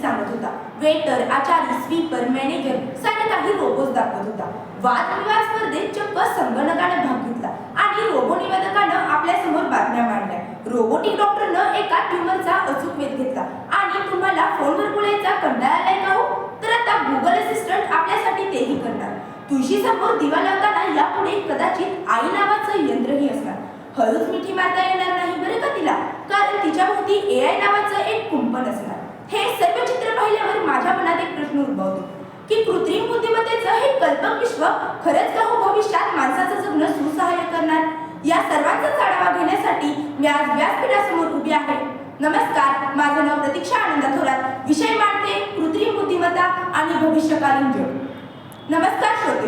सांगत होता. वेटर, आचारी, स्वीपर, मॅनेजर सारे काही रोबोच दाखवत होता. वादविवाद स्पर्धेत चक्क संगणकाने भाग घेतला आणि रोबो निवेदकानं आपल्या समोर बातम्या मांडल्या. रोबोटिक डॉक्टरनं एका ट्यूमरचा अचूक वेध घेतला. आणि तुम्हाला फोनवर बोलायचा कंटाळा आलाय का हो? तर आता गुगल असिस्टंट आपल्यासाठी तेही करणार. तुळशीसमोर दिवा लावताना यापुढे कदाचित आई नावाचं यंत्रही असणार. हळूच मिठी मारता येणार नाही बरं का तिला, कारण तिच्याभोवती AI नावाचं एक कुंपण असणार. हे सर्व चित्र पाहिल्यावर माझ्या मनात एक प्रश्न उद्भवतो की कृत्रिम बुद्धिमत्तेचं हे कल्पक विश्व खरंच का हो भविष्यात माणसाचं जगणं सुसहाय्य करणार? या सर्वांचा आढावा घेण्यासाठी मी आज व्यासपीठासमोर उभी आहे. नमस्कार, माझं नाव प्रतीक्षा आनंद थोरात. विषय मांडते कृत्रिम बुद्धिमत्ता आणि भविष्यकालीन जग. नमस्कार श्रोते.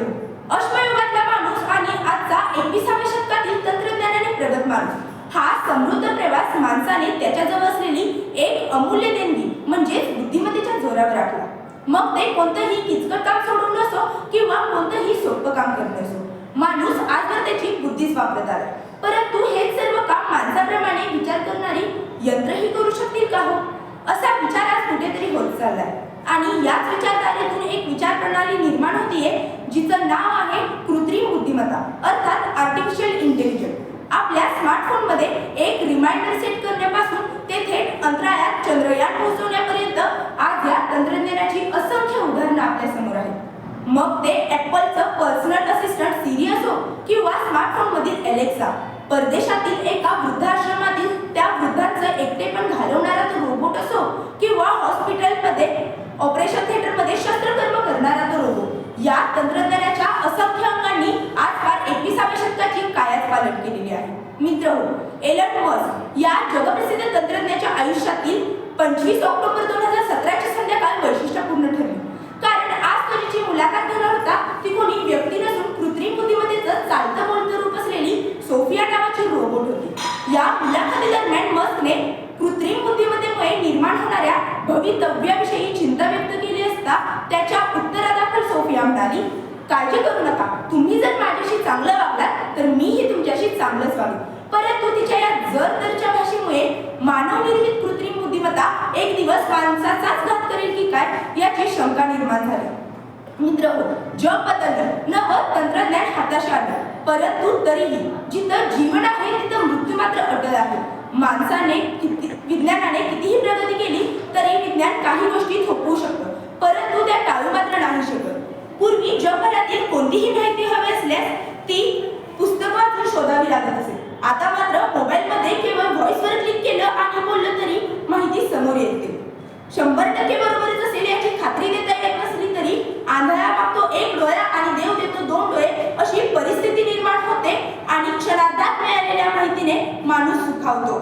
अश्मयुगातला माणूस आणि आजचा 21व्या शतकातील तंत्रज्ञानाने प्रगत माणूस हा समृद्ध प्रवास माणसाने त्याच्याजवळ असलेली एक अमूल्य देणगी म्हणजेच बुद्धिमत्तेच्या जोरावर आखला. मग ते कोणतंही किचकट काम सोडून नसो किंवा कोणतंही सोपं काम करत नसो, माणूस आजवर त्याची बुद्धीच वापरत आला. परंतु हे सर्व काम माणसाप्रमाणे विचार करणारी यंत्रही करू शकतील का हो? असा विचार आज कुठेतरी होत चाललाय. आणि याच विचारधारेतून एक विचार प्रणाली निर्माण होतीये जिचं नाव आहे कृत्रिम बुद्धिमत्ता अर्थात आर्टिफिशियल इंटेलिजन्स. आपल्या स्मार्टफोनमध्ये एक रिमाइंडर सेट करण्यापासून ते थेट अंतराळात चंद्रयान पोहोचवण्यापर्यंत आज या तंत्रज्ञानाची असंख्य उदाहरणं आपल्या समोर आहेत. मग ते ॲपलचं पर्सनल असिस्टंट सिरी असो किंवा स्मार्टफोनमधील एलेक्सा, परदेशातील एका वृद्धाश्रमातील त्या वृद्धांचं एकटेपण घालवणारा तो रोबोट असो किंवा हॉस्पिटलमध्ये ऑपरेशन थिएटरमध्ये शस्त्रकर्म करणारा तो रोबोट, या तंत्रज्ञानाच्या असंख्य अंगांनी आज फार 21व्या शतकाची कायाच पालट केलेली आहे. मित्रहो, एलन मस्क या जगप्रसिद्ध तंत्रज्ञाच्या आयुष्यातील 25 ऑक्टोबर 2017ची संध्याकाळ वैशिष्ट्यपूर्ण ठरली. कारण आज तो जिची मुलाखत घेणार होता ती कोणी व्यक्ती नसून कृत्रिम बुद्धिमत्तेचं चालतं बोलतं रूप असलेली सोफिया नावाची रोबोट होती. या मुलाखतीदरम्यान मस्कने कृत्रिम बुद्धिमत्तेमुळे निर्माण होणाऱ्या भवितव्याविषयी चिंता व्यक्त केली असता त्याच्या उत्तरादाखल सोफिया म्हणाली, काळजी करू नका, तुम्ही जर माझ्याशी चांगलं वागलात तर मीही तुमच्याशी चांगलंच वागेन. परंतु तिच्या या जर-तरच्या भाषेमुळे मानवनिर्मित कृत्रिम बुद्धिमत्ता एक दिवस माणसाचाच घात करेल की काय याची शंका निर्माण झाली. मित्रहो, जग बदललं, नवं तंत्रज्ञान हाताशी आलं, परंतु तरीही जिथं जीवन आहे तिथं मृत्यू मात्र अटळ आहे. विज्ञानाने कितीही प्रगती केली तरी विज्ञान काही गोष्टी थोपवू शकतं, परंतु त्या टाळू मात्र नाही शकत. पूर्वी जगभरातील कोणतीही माहिती हवी असल्यास ती पुस्तक वाचून शोधावी लागत असे. आता मात्र मोबाईलमध्ये केवळ व्हॉइसवर क्लिक केलं आणि बोललं तरी माहिती समोर येते. 100% बरोबरच असेल याची खात्री देता येत नसली तरी आंधळा मागतो एक डोळा आणि देव देतो 2 डोळे अशी परिस्थिती निर्माण होते आणि क्षणार्धात मिळालेल्या माहितीने माणूस सुखावतो.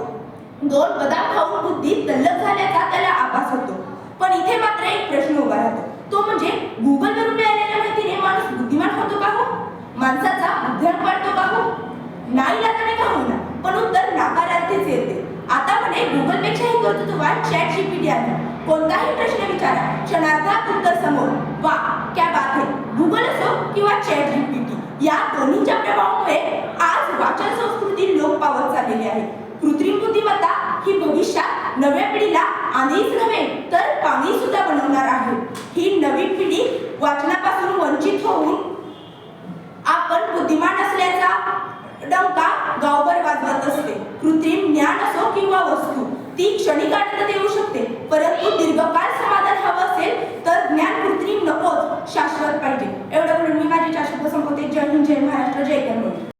2 बदाम खाऊन बुद्धी तल्लख झाल्याचा त्याला आभास होतो. पण इथे मात्र एक प्रश्न उभा राहतो, तो म्हणजे गुगलवरून मिळालेल्या माहितीने माणूस बुद्धिमान होतो का हो? माणसाचा बुद्धिमान वाढतो का हो? नाही लागणे का होईना, पण उत्तर नकारार्थीच येते. आता म्हणे गुगलपेक्षाही कर्तृत्ववान ChatGPT आहे. कोणताही प्रश्न विचारा, क्षणार्धात उत्तर समोर. वा, क्या बात है. गुगल असो किंवा ChatGPT या दोन्हीच्या प्रभावामुळे आज वाचन संस्कृती लोप पावत चाललेली आहे. कृत्रिम बुद्धिमत्ता ही भविष्यात नव्या पिढीला आंधळीच नव्हे तर पांगळी सुद्धा बनवणार आहे. ही नवी पिढी वाचनापासून वंचित होऊन आपण बुद्धिमान असल्याचा डंका गावभर वाजवत असते. कृत्रिम ज्ञान असो किंवा वस्तू ती क्षणिक आनंद देऊ शकते, परंतु दीर्घकाळ समाधान हवं असेल तर ज्ञान कृत्रिम नकोच, शाश्वत पाहिजे. एवढं म्हणून मी माझी 4 शब्द संपवते. जय हिंद, जय महाराष्ट्र, जय कर्मवीर.